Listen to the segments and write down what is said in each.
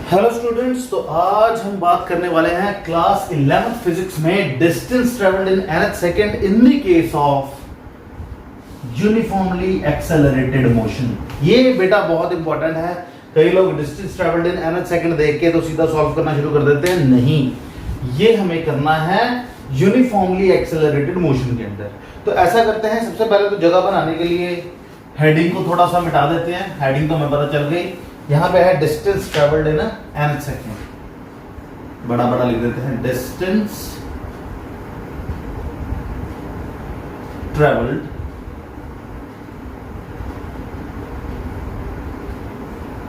Hello students, तो आज हम बात करने वाले हैं क्लास 11th फिजिक्स में distance travelled in nth second in the case of uniformly accelerated motion. ये बेटा बहुत इंपॉर्टेंट है। कई लोग distance travelled in nth second देख के तो सीधा सॉल्व करना शुरू कर देते हैं। नहीं, ये हमें करना है यूनिफॉर्मली एक्सेलरेटेड मोशन के अंदर। तो ऐसा करते हैं, सबसे पहले तो जगह बनाने के लिए हेडिंग को थोड़ा सा मिटा देते हैं। हेडिंग तो हमें पता चल गई, यहां पे है distance travelled in nth second, बड़ा बड़ा लिख देते हैं distance travelled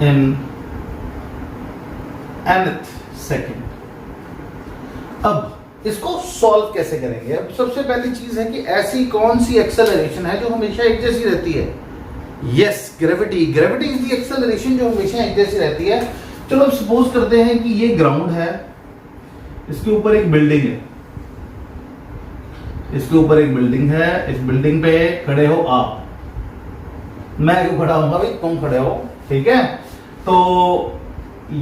in nth second. अब इसको सॉल्व कैसे करेंगे? अब सबसे पहली चीज है कि ऐसी कौन सी एक्सेलरेशन है जो हमेशा एक जैसी रहती है? Yes, gravity is the acceleration जो हमेशा एक जैसी रहती है। चलो अब सपोज करते हैं कि ये ग्राउंड है, इसके ऊपर एक बिल्डिंग है, इसके ऊपर एक बिल्डिंग है, इस बिल्डिंग पे खड़े हो आप, मैं क्यों खड़ा हूंगा भाई, तुम खड़े हो, ठीक है। तो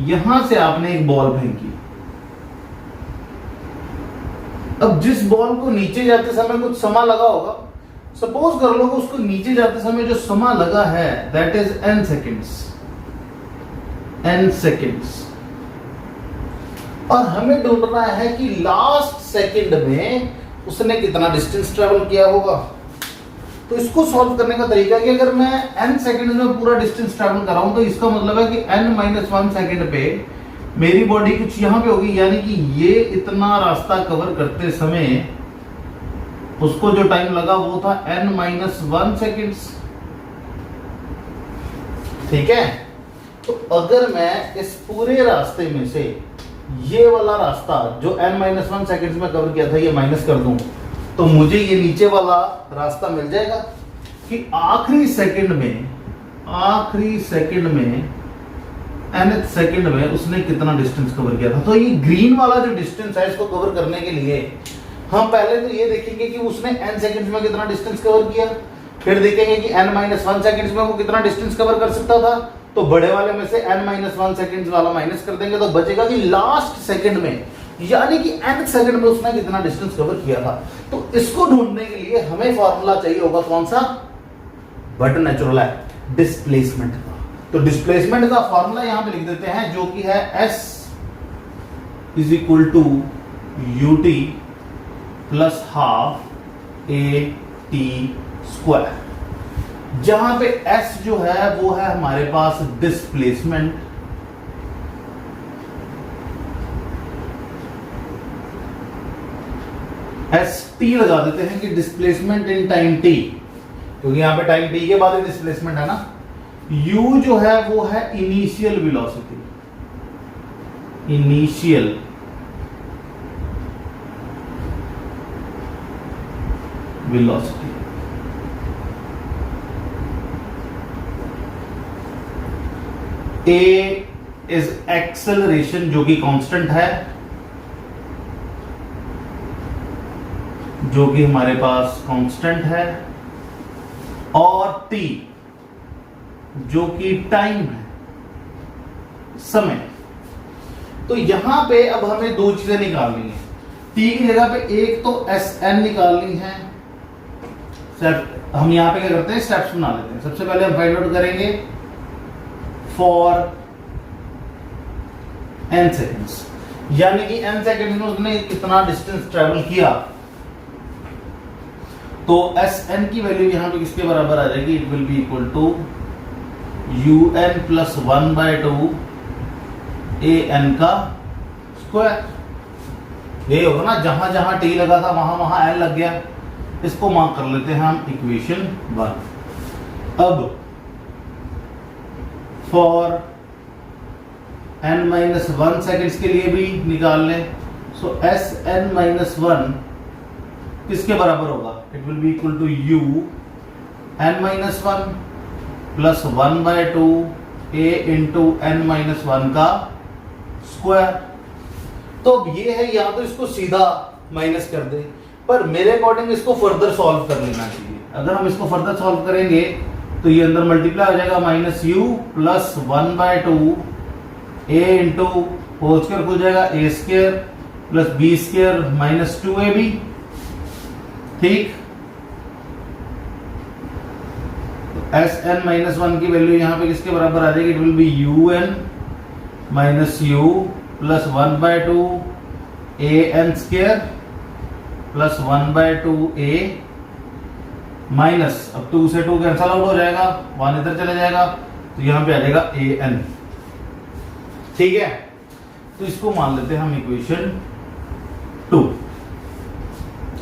यहां से आपने एक बॉल फेंकी। अब जिस बॉल को नीचे जाते समय कुछ समय लगा होगा, सपोज कर लो कि उसको नीचे जाते समय जो समय लगा है दैट इज n सेकेंड्स, और हमें ढूंढना है कि लास्ट सेकंड में उसने कितना डिस्टेंस ट्रेवल किया होगा। तो इसको सॉल्व करने का तरीका है कि अगर मैं n सेकंड में पूरा डिस्टेंस ट्रेवल कर रहा हूं तो इसका मतलब है कि n-1 सेकंड पे मेरी बॉडी कुछ यहां पे होगी, यानी कि ये इतना रास्ता कवर करते समय उसको जो टाइम लगा वो था n-1 सेकेंड्स, ठीक है। तो अगर मैं इस पूरे रास्ते में से ये वाला रास्ता जो n-1 सेकेंड्स में कवर किया था ये माइनस कर दूं तो मुझे ये नीचे वाला रास्ता मिल जाएगा कि आखिरी सेकंड में nth सेकंड में उसने कितना डिस्टेंस कवर किया था। तो ये ग्रीन वाला जो डिस्टेंस है इसको कवर करने के लिए हम पहले तो ये देखेंगे कि उसने n सेकंड्स में कितना डिस्टेंस कवर किया, फिर देखेंगे कि n-1 सेकंड्स में वो कितना डिस्टेंस कवर कर सकता था। तो बड़े वाले में से n-1 सेकंड्स वाला माइनस कर देंगे तो बचेगा कि लास्ट सेकंड में, यानी कि nth सेकंड में उसने कितना डिस्टेंस कवर किया था। तो इसको ढूंढने के लिए हमें फॉर्मूला चाहिए होगा कौन सा? बट नेचुरल है, डिस्प्लेसमेंट का। तो डिस्प्लेसमेंट का फॉर्मूला यहां पे लिख देते हैं जो कि है s is equal to ut plus half a t square, जहां पे s जो है वो है हमारे पास डिस्प्लेसमेंट, एस टी लगा देते हैं कि डिस्प्लेसमेंट इन टाइम t, क्योंकि यहां पे टाइम t के बाद डिस्प्लेसमेंट है ना। u जो है वो है initial velocity, initial velocity, a is acceleration जो कि कांस्टेंट है, जो कि हमारे पास कांस्टेंट है, और t जो कि टाइम है, समय। तो यहां पे अब हमें दो चीजें निकालनी है। t की जगह पे एक तो Sn निकालनी है। हम यहां पे क्या करते हैं, स्टेप्स बना लेते हैं। सबसे पहले हम फाइंड आउट करेंगे फॉर n सेकेंड्स, यानी कि n सेकेंड्स में उसने कितना डिस्टेंस ट्रेवल किया। तो Sn की वैल्यू यहां पे किसके बराबर आ जाएगी? It will be equal to un plus 1/2 an का स्क्वायर। ये होगा ना, जहां जहां t लगा था वहां वहां n लग गया। इसको मार्क कर लेते हैं हम इक्वेशन 1। अब फॉर n-1 सेकेंड्स के लिए भी निकाल लें। सो Sn-1 किसके बराबर होगा? It will be equal to un-1 plus 1/2 a into n-1 का स्क्वायर। तो अब ये है, या तो इसको सीधा माइनस कर दे, पर मेरे अकॉर्डिंग इसको फर्दर सॉल्व कर लेना चाहिए। अगर हम इसको फर्दर सॉल्व करेंगे तो ये अंदर मल्टीप्लाई हो जाएगा, minus u plus 1/2 a into whole square खुल जाएगा a square plus b square minus 2ab, ठीक। एस एन माइनस 1 की वैल्यू यहां पे किसके बराबर आ जाएगी, it will be u n minus u plus 1/2 a n square plus 1/2 a minus, अब 2 से 2 कैंसल आउट हो जाएगा, 1 इधर चला जाएगा, तो यहां पे आ जाएगा ए एन, ठीक है। तो इसको मान लेते हैं हम इक्वेशन 2,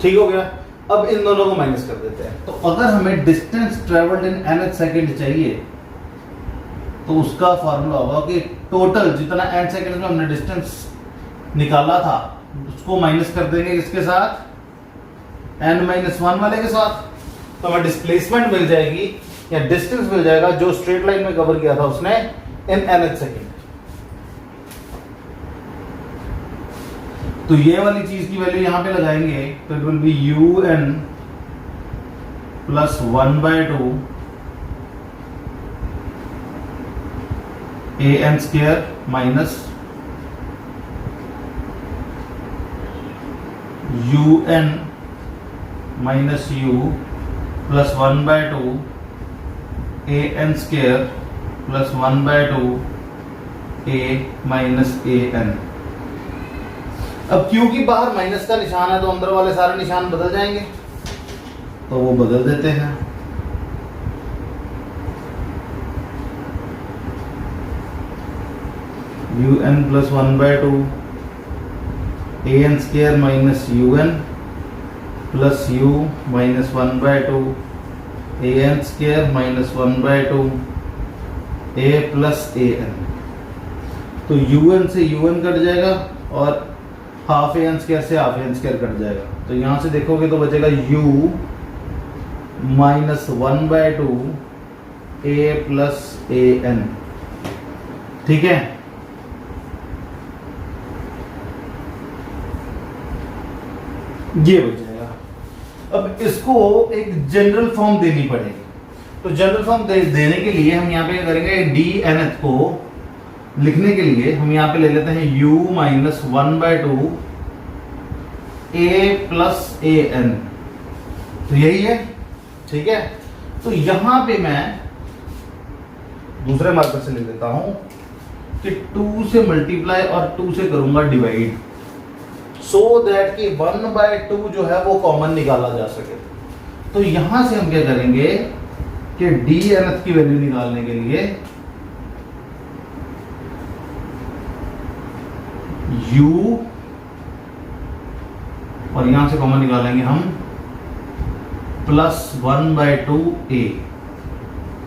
ठीक हो गया। अब इन दोनों को माइनस कर देते हैं। तो अगर हमें distance travelled in nth second चाहिए तो उसका फॉर्मूला होगा कि टोटल जितना n सेकंड में हमने डिस्टेंस निकाला था उसको माइनस कर देंगे किसके साथ, n-1 वाले के साथ, तो हमें डिस्प्लेसमेंट मिल जाएगी या डिस्टेंस मिल जाएगा जो स्ट्रेट लाइन में कवर किया था उसने इन nth सेकंड। तो ये वाली चीज की वैल्यू यहां पे लगाएंगे तो it will be u n plus 1/2 a n square minus u n minus u plus 1/2 a n square plus 1/2 a minus a n. अब क्योंकि बाहर माइनस का निशान है तो अंदर वाले सारे निशान बदल जाएंगे, तो वो बदल देते हैं। U n plus 1/2 a n square minus u n plus u minus 1/2 a n square minus 1/2 a plus a n. तो यू एन से यू एन कट जाएगा और हाफ ए एन स्क्वायर से half a n square cut जाएगा, तो यहां से देखोगे तो बचेगा u minus 1/2 a plus a n, ठीक है। ये बच जाएगा। अब इसको एक जनरल फॉर्म देनी पड़ेगी, तो जनरल फॉर्म देने के लिए हम यहां पे क्या करेंगे, डी एन एच को लिखने के लिए हम यहां पे ले लेते हैं u minus 1/2 a plus a n, तो यही है, ठीक है। तो यहां पे मैं दूसरे मार्कर से ले लेता हूं कि 2 से मल्टीप्लाई और 2 से करूंगा डिवाइड, सो दैट कि 1/2 जो है वो कॉमन निकाला जा सके। तो यहां से हम क्या करेंगे कि डी एन की वैल्यू निकालने के लिए u और यहां से कॉमन निकालेंगे हम प्लस 1/2 a,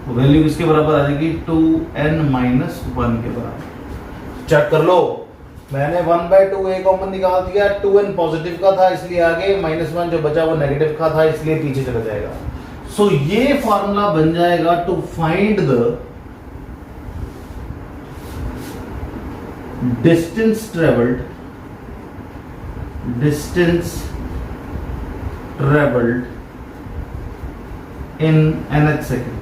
तो वैल्यू किसके बराबर आ जाएगी, 2n-1 के बराबर। चेक कर लो, मैंने 1/2 a कॉमन निकाल दिया, 2n पॉजिटिव का था इसलिए आगे, -1 जो बचा वो नेगेटिव का था इसलिए पीछे चला जाएगा। सो ये फॉर्मूला बन जाएगा to find the distance traveled in nth second।